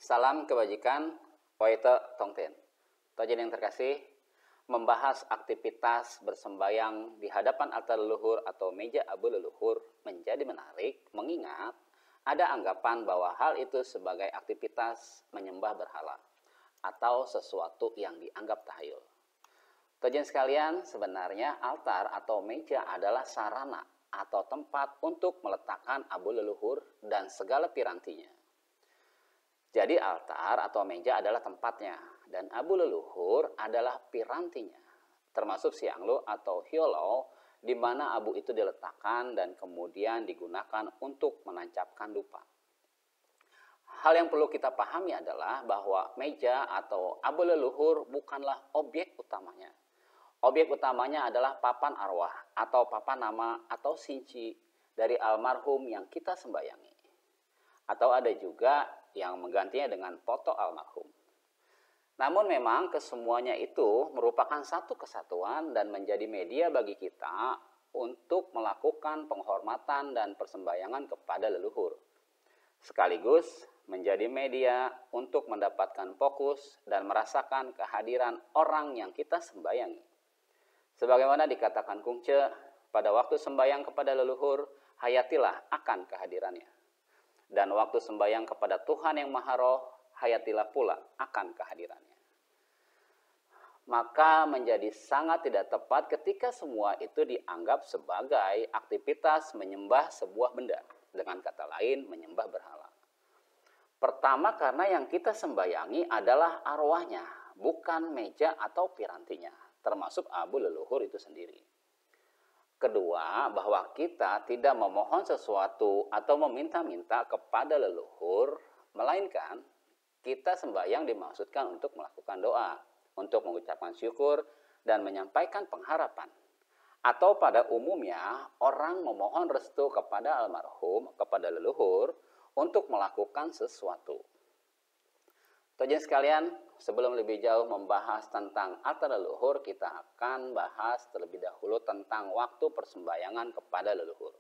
Salam kebajikan, Waite Tongten. Tojen yang terkasih, membahas aktivitas bersembayang di hadapan altar leluhur atau meja abu leluhur menjadi menarik, mengingat ada anggapan bahwa hal itu sebagai aktivitas menyembah berhala atau sesuatu yang dianggap tahayul. Tojen sekalian, sebenarnya altar atau meja adalah sarana atau tempat untuk meletakkan abu leluhur dan segala pirantinya. Jadi altar atau meja adalah tempatnya dan abu leluhur adalah pirantinya, termasuk sianglo atau hiolo, di mana abu itu diletakkan dan kemudian digunakan untuk menancapkan dupa. Hal yang perlu kita pahami adalah bahwa meja atau abu leluhur bukanlah objek utamanya. Objek utamanya adalah papan arwah atau papan nama atau sinci dari almarhum yang kita sembayangi. Atau ada juga yang menggantinya dengan foto almarhum. Namun memang kesemuanya itu merupakan satu kesatuan dan menjadi media bagi kita untuk melakukan penghormatan dan persembahyangan kepada leluhur. Sekaligus menjadi media untuk mendapatkan fokus dan merasakan kehadiran orang yang kita sembayangi. Sebagaimana dikatakan Kungce, pada waktu sembayang kepada leluhur, hayatilah akan kehadirannya. Dan waktu sembayang kepada Tuhan yang Maha Roh, hayatilah pula akan kehadirannya. Maka menjadi sangat tidak tepat ketika semua itu dianggap sebagai aktivitas menyembah sebuah benda. Dengan kata lain, menyembah berhala. Pertama, karena yang kita sembayangi adalah arwahnya, bukan meja atau pirantinya, termasuk abu leluhur itu sendiri. Kedua, bahwa kita tidak memohon sesuatu atau meminta-minta kepada leluhur, melainkan kita sembahyang dimaksudkan untuk melakukan doa, untuk mengucapkan syukur dan menyampaikan pengharapan. Atau pada umumnya, orang memohon restu kepada almarhum, kepada leluhur, untuk melakukan sesuatu. Tojen sekalian, sebelum lebih jauh membahas tentang altar leluhur, kita akan bahas terlebih dahulu tentang waktu persembahyangan kepada leluhur.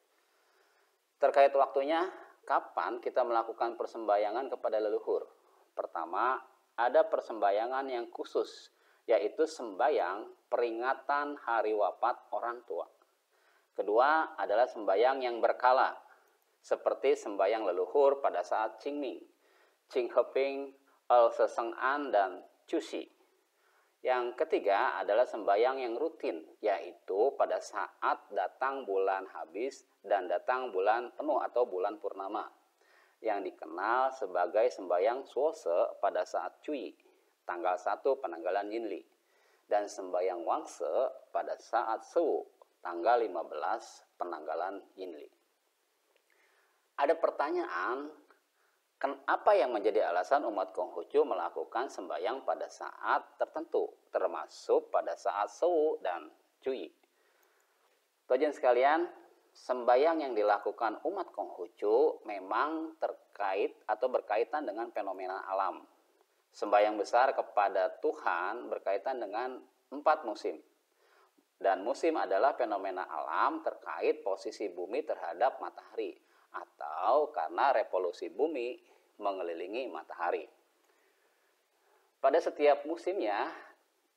Terkait waktunya, kapan kita melakukan persembahyangan kepada leluhur? Pertama, ada persembahyangan yang khusus, yaitu sembahyang peringatan hari wafat orang tua. Kedua adalah sembahyang yang berkala, seperti sembahyang leluhur pada saat Qingming, Qingheping, Seseng'an, dan Cusi. Yang ketiga adalah sembahyang yang rutin, yaitu pada saat datang bulan habis dan datang bulan penuh atau bulan purnama, yang dikenal sebagai sembahyang Suose pada saat Cui, tanggal 1 penanggalan Yinli, dan sembahyang Wangse pada saat Sewu, tanggal 15 penanggalan Yinli. Ada pertanyaan, apa yang menjadi alasan umat Konghucu melakukan sembahyang pada saat tertentu, termasuk pada saat Sewu dan Cui? Tojen sekalian, sembahyang yang dilakukan umat Konghucu memang terkait atau berkaitan dengan fenomena alam. Sembahyang besar kepada Tuhan berkaitan dengan 4 musim. Dan musim adalah fenomena alam terkait posisi bumi terhadap matahari, atau karena revolusi bumi mengelilingi matahari. Pada setiap musimnya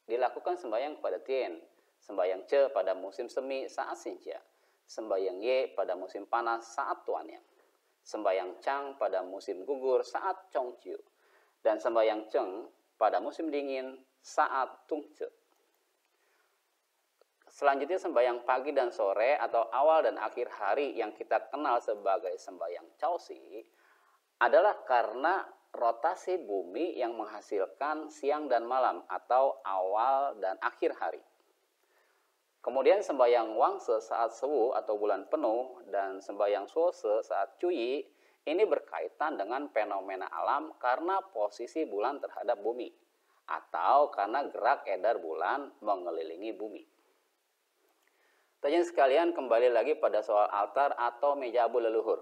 dilakukan sembahyang kepada Tien, sembahyang Ce pada musim semi saat Xinjia, sembahyang Ye pada musim panas saat Tuanyang, sembahyang Chang pada musim gugur saat Chongqiu, dan sembahyang Cheng pada musim dingin saat Tungce. Selanjutnya sembahyang pagi dan sore atau awal dan akhir hari yang kita kenal sebagai sembahyang Caosi adalah karena rotasi bumi yang menghasilkan siang dan malam atau awal dan akhir hari. Kemudian sembahyang Wangse saat Sewu atau bulan penuh dan sembahyang Suose saat Cui ini berkaitan dengan fenomena alam karena posisi bulan terhadap bumi atau karena gerak edar bulan mengelilingi bumi. Tanya sekalian, kembali lagi pada soal altar atau meja abu leluhur.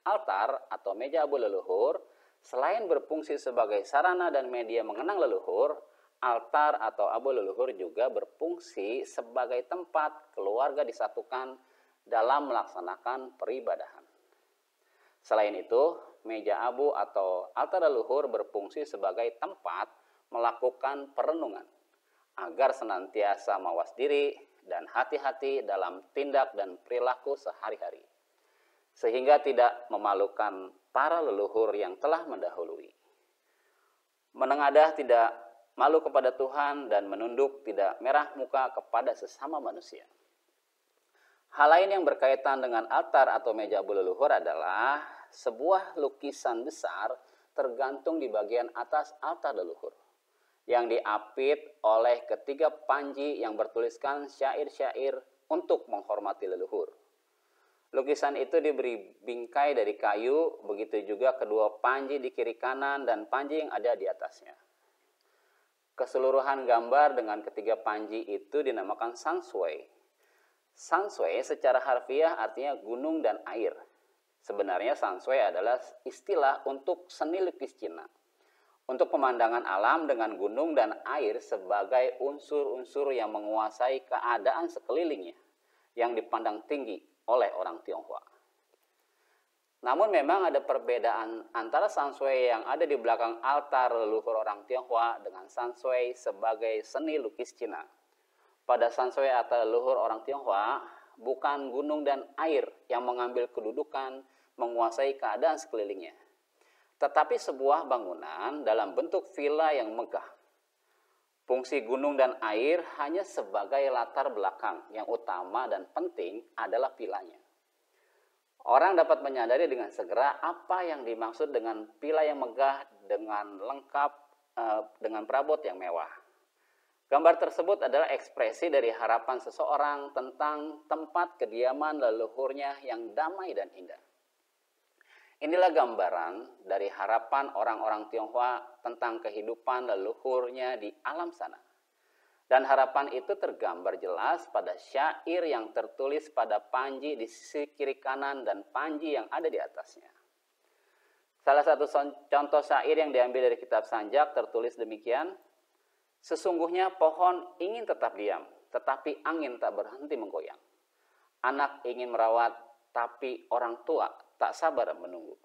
Altar atau meja abu leluhur selain berfungsi sebagai sarana dan media mengenang leluhur, altar atau abu leluhur juga berfungsi sebagai tempat keluarga disatukan dalam melaksanakan peribadahan. Selain itu, meja abu atau altar leluhur berfungsi sebagai tempat melakukan perenungan agar senantiasa mawas diri dan hati-hati dalam tindak dan perilaku sehari-hari, sehingga tidak memalukan para leluhur yang telah mendahului. Menengadah tidak malu kepada Tuhan dan menunduk tidak merah muka kepada sesama manusia. Hal lain yang berkaitan dengan altar atau meja abu leluhur adalah sebuah lukisan besar tergantung di bagian atas altar leluhur yang diapit oleh ketiga panji yang bertuliskan syair-syair untuk menghormati leluhur. Lukisan itu diberi bingkai dari kayu, begitu juga kedua panji di kiri kanan dan panji yang ada di atasnya. Keseluruhan gambar dengan ketiga panji itu dinamakan sansui. Sansui secara harfiah artinya gunung dan air. Sebenarnya sansui adalah istilah untuk seni lukis Cina, untuk pemandangan alam dengan gunung dan air sebagai unsur-unsur yang menguasai keadaan sekelilingnya, yang dipandang tinggi oleh orang Tionghoa. Namun memang ada perbedaan antara sansui yang ada di belakang altar leluhur orang Tionghoa dengan sansui sebagai seni lukis Cina. Pada sansui atau leluhur orang Tionghoa, bukan gunung dan air yang mengambil kedudukan menguasai keadaan sekelilingnya, tetapi sebuah bangunan dalam bentuk villa yang megah. Fungsi gunung dan air hanya sebagai latar belakang, yang utama dan penting adalah villanya. Orang dapat menyadari dengan segera apa yang dimaksud dengan villa yang megah dengan lengkap dengan perabot yang mewah. Gambar tersebut adalah ekspresi dari harapan seseorang tentang tempat kediaman leluhurnya yang damai dan indah. Inilah gambaran dari harapan orang-orang Tionghoa tentang kehidupan leluhurnya di alam sana. Dan harapan itu tergambar jelas pada syair yang tertulis pada panji di sisi kiri kanan dan panji yang ada di atasnya. Salah satu contoh syair yang diambil dari kitab Sanjak tertulis demikian: sesungguhnya pohon ingin tetap diam, tetapi angin tak berhenti menggoyang. Anak ingin merawat, tapi orang tua tak sabar menunggu.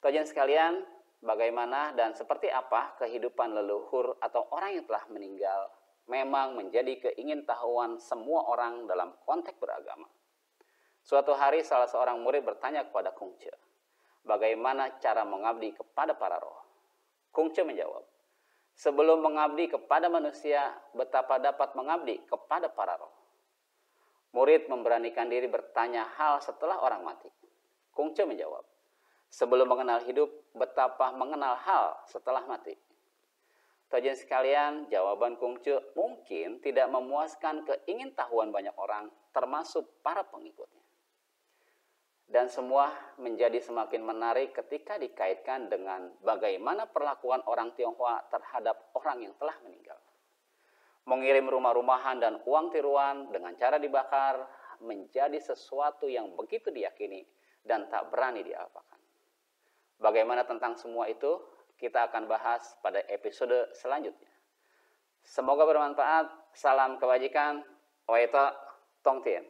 Kajian sekalian, bagaimana dan seperti apa kehidupan leluhur atau orang yang telah meninggal memang menjadi keingintahuan semua orang dalam konteks beragama. Suatu hari salah seorang murid bertanya kepada Kung Che, bagaimana cara mengabdi kepada para roh? Kung Che menjawab, sebelum mengabdi kepada manusia, betapa dapat mengabdi kepada para roh. Murid memberanikan diri bertanya hal setelah orang mati. Kung Che menjawab, sebelum mengenal hidup, betapa mengenal hal setelah mati. Kajian sekalian, jawaban Kung Che mungkin tidak memuaskan keingintahuan banyak orang, termasuk para pengikutnya. Dan semua menjadi semakin menarik ketika dikaitkan dengan bagaimana perlakuan orang Tionghoa terhadap orang yang telah meninggal. Mengirim rumah-rumahan dan uang tiruan dengan cara dibakar menjadi sesuatu yang begitu diyakini dan tak berani diapakan. Bagaimana tentang semua itu, kita akan bahas pada episode selanjutnya. Semoga bermanfaat. Salam kebajikan. Oeta Tong Tien.